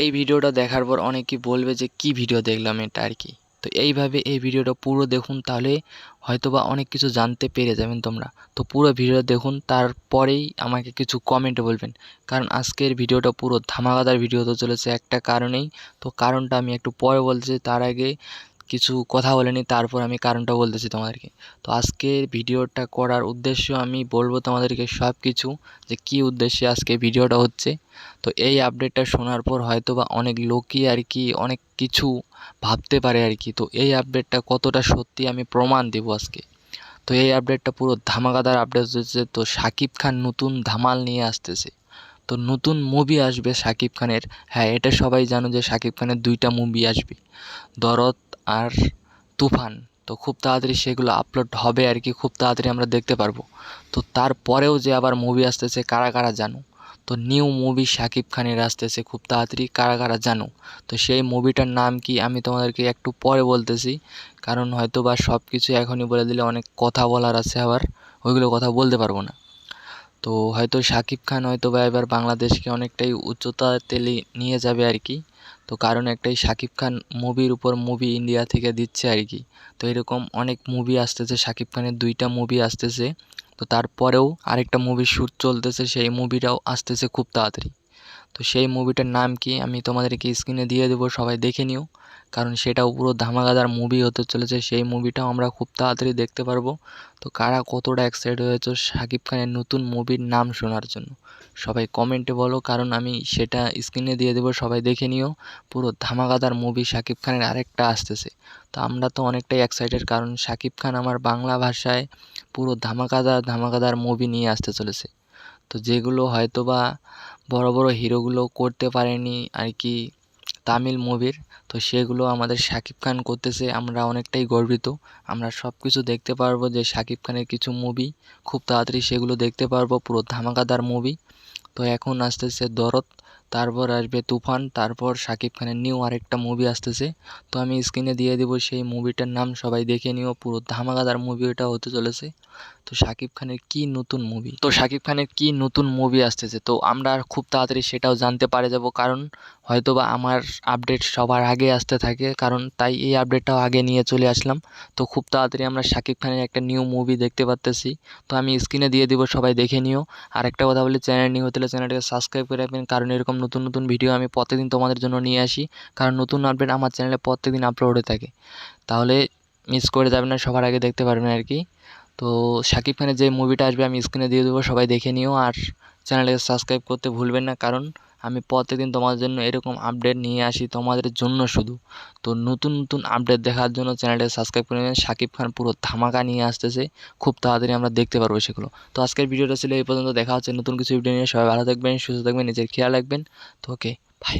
এই ভিডিওটা দেখার পর অনেকেই বলবে যে কি ভিডিও দেখলাম এটা আর কি। তো এইভাবে এই ভিডিওটা পুরো দেখুন, তাহলে হয়তোবা অনেক কিছু জানতে পেরে যাবেন তোমরা। তো পুরো ভিডিও দেখুন, তারপরেই আমাকে কিছু কমেন্টে বলবেন, কারণ আজকের ভিডিওটা পুরো ধামাকাদার ভিডিও হতে চলেছে একটা কারণেই। তো কারণটা আমি একটু পরে বলতেছি, তার আগে কিছু কথা বলে নিই, তারপর আমি কারণটা বলতেছি তোমাদেরকে। তো আজকের ভিডিওটা করার উদ্দেশ্য আমি বলবো তোমাদেরকে সব কিছু, যে কী উদ্দেশ্যে আজকে ভিডিওটা হচ্ছে। তো এই আপডেটটা শোনার পর হয়তোবা অনেক লোকই আর কি অনেক কিছু ভাবতে পারে আর কি। তো এই আপডেটটা কতটা সত্যি আমি প্রমাণ দেব আজকে। তো এই আপডেটটা পুরো ধামাকাদার আপডেট হচ্ছে। তো শাকিব খান নতুন ধামাল নিয়ে আসতেছে। তো নতুন মুভি আসবে শাকিব খানের। হ্যাঁ, এটা সবাই জানো যে শাকিব খানের দুইটা মুভি আসবে, দরদ আর তুফান। তো খুব তাড়াতাড়ি সেগুলো আপলোড হবে আর কি, খুব তাড়াতাড়ি আমরা দেখতে পারবো। তো তারপরেও যে আবার মুভি আসতেছে কারা কারা জানো? তো নিউ মুভি শাকিব খানের আসতেছে খুব তাড়াতাড়ি, কারা কারা জানো? তো সেই মুভিটার নাম কি আমি তোমাদেরকে একটু পরে বলতেছি, কারণ হয়তো বা সব কিছু এখনই বলে দিলে অনেক কথা বলার আছে, আবার ওইগুলো কথা বলতে পারবো না। তো হয়তো শাকিব খান হয়তো বা এবার বাংলাদেশকে অনেকটাই উচ্চতাতে নিয়ে যাবে আর কি। তো কারণ একটাই, শাকিব খান মুভির উপর মুভি ইন্ডিয়া থেকে দিচ্ছে আর কি। তো এরকম অনেক মুভি আসতেছে, শাকিব খানের দুইটা মুভি আসতেছে। তো তারপরেও আরেকটা মুভির শ্যুট চলতেছে, সেই মুভিটাও আসতেছে খুব তাড়াতাড়ি। তো সেই মুভিটার নাম কি আমি তোমাদেরকে স্ক্রিনে দিয়ে দেবো, সবাই দেখে নিও, কারণ সেটাও পুরো ধামাকাদার মুভি হতে চলেছে। সেই মুভিটাও আমরা খুব তাড়াতাড়ি দেখতে পারবো। তো কারা কতটা এক্সাইটেড হয়েছে শাকিব খানের নতুন মুভির নাম শোনার জন্য, সবাই কমেন্টে বলো, কারণ আমি সেটা স্ক্রিনে দিয়ে দেবো, সবাই দেখে নিও। পুরো ধামাকাদার মুভি শাকিব খানের আরেকটা আসতেছে। তো আমরা তো অনেকটাই এক্সাইটেড, কারণ শাকিব খান আমার বাংলা ভাষায় পুরো ধামাকাদার ধামাকাদার মুভি নিয়ে আসতে চলেছে। তো যেগুলো হয়তোবা বড় বড় হিরোগুলো করতে পারেনি আর কি তামিল মুভির, তো সেগুলো আমাদের শাকিব খান করতেছে। আমরা অনেকটাই গর্বিত। আমরা সব কিছু দেখতে পারবো, যে শাকিব খানের কিছু মুভি খুব তাড়াতাড়ি সেগুলো দেখতে পারবো, পুরো ধামাকাদার মুভি। তো এখন আসতেছে দরদ, তারপর আসবে তুফান, তারপর শাকিব খানের নিউ আরেকটা মুভি আসতেছে। তো আমি স্ক্রিনে দিয়ে দেবো সেই মুভিটার নাম, সবাই দেখে নিও, পুরো ধামাকাদার মুভি ওটা হতে চলেছে। তো শাকিব খানের কি নতুন মুভি আসতেছে, তো আমরা খুব তাড়াতাড়ি সেটাও জানতে পারে যাব, কারণ হয়তোবা আমার আপডেট সবার আগে আসতে থাকে, কারণ তাই এই আপডেটটাও আগে নিয়ে চলে আসলাম। তো খুব তাড়াতাড়ি আমরা শাকিব খানের একটা নিউ মুভি দেখতে পারতেছি। তো আমি স্ক্রিনে দিয়ে দিব, সবাই দেখে নিও। আর একটা কথা বলি, চ্যানেল নিউ হতে হলে চ্যানেলটাকে সাবস্ক্রাইব করে রাখবেন, কারণ এরকম নতুন নতুন ভিডিও আমি প্রত্যেকদিন তোমাদের জন্য নিয়ে আসি, কারণ নতুন আপডেট আমার চ্যানেলে প্রত্যেকদিন আপলোড হয়ে থাকে। তাহলে মিস করে যাবেন না, সবার আগে দেখতে পারবেন আর কি। তো শাকিব খানের যে মুভিটা আসবে আমি স্ক্রিনে দিয়ে দেবো, সবাই দেখে নিও। আর চ্যানেলটাকে সাবস্ক্রাইব করতে ভুলবেন না, কারণ আমি প্রত্যেকদিন তোমাদের জন্য এরকম আপডেট নিয়ে আসি তোমাদের জন্য শুধু। তো নতুন নতুন আপডেট দেখার জন্য চ্যানেলটাকে সাবস্ক্রাইব করে নেবেন। শাকিব খান পুরো ধামাকা নিয়ে আসতেছে, খুব তাড়াতাড়ি আমরা দেখতে পারবো সেগুলো। তো আজকের ভিডিওটা ছিল এই পর্যন্ত, দেখা হচ্ছে নতুন কিছু ভিডিও নিয়ে। সবাই ভালো থাকবেন, সুস্থ থাকবেন, নিজের খেয়াল রাখবেন। তো ওকে, বাই।